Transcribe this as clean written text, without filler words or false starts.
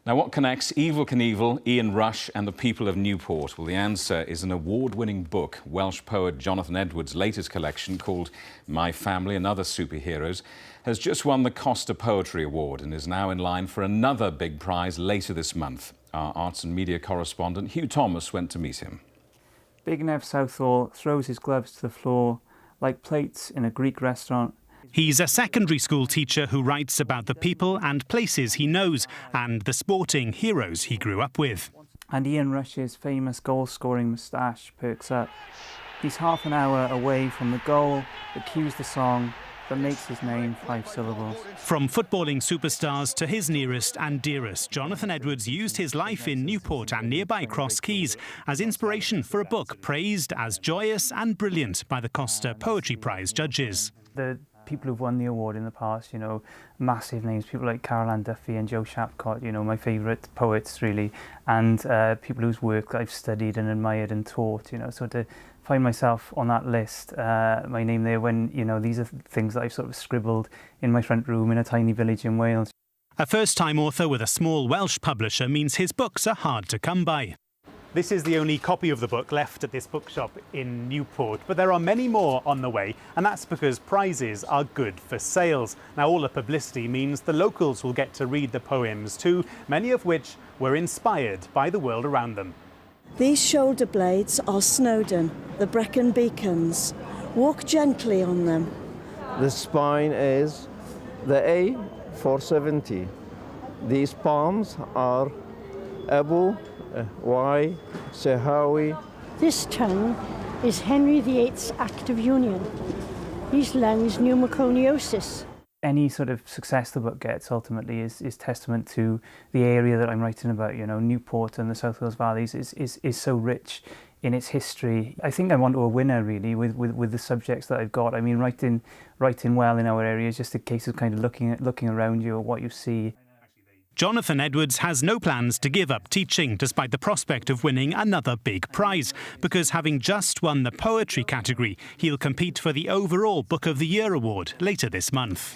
Now, what connects Evel Knievel, Ian Rush and the people of Newport? Well, the answer is an award-winning book. Welsh poet Jonathan Edwards' latest collection, called My Family and Other Superheroes, has just won the Costa Poetry Award and is now in line for another big prize later this month. Our arts and media correspondent Hugh Thomas went to meet him. Big Nev Southall throws his gloves to the floor like plates in a Greek restaurant. He's a secondary school teacher who writes about the people and places he knows and the sporting heroes he grew up with. And Ian Rush's famous goal-scoring moustache perks up. He's half an hour away from the goal that cues the song that makes his name 5 syllables. From footballing superstars to his nearest and dearest, Jonathan Edwards used his life in Newport and nearby Cross Keys as inspiration for a book praised as joyous and brilliant by the Costa Poetry Prize judges. The people who've won the award in the past, you know, massive names, people like Caroline Duffy and Joe Shapcott, you know, my favourite poets really, and people whose work I've studied and admired and taught, you know, so to find myself on that list, my name there when, you know, these are things that I've sort of scribbled in my front room in a tiny village in Wales. A first-time author with a small Welsh publisher means his books are hard to come by. This is the only copy of the book left at this bookshop in Newport, but there are many more on the way, and that's because prizes are good for sales. Now, all the publicity means the locals will get to read the poems too, many of which were inspired by the world around them. These shoulder blades are Snowdon, the Brecon beacons. Walk gently on them. The spine is the A470. These palms are Abu Y, Sehawi. This tongue is Henry VIII's Act of Union. These lungs pneumoconiosis. Any sort of success the book gets ultimately is testament to the area that I'm writing about. You know, Newport and the South Wales Valleys is so rich in its history. I think I'm onto a winner really with the subjects that I've got. I mean, writing well in our area is just a case of kind of looking around you at what you see. Jonathan Edwards has no plans to give up teaching despite the prospect of winning another big prize, because having just won the poetry category, he'll compete for the overall Book of the Year award later this month.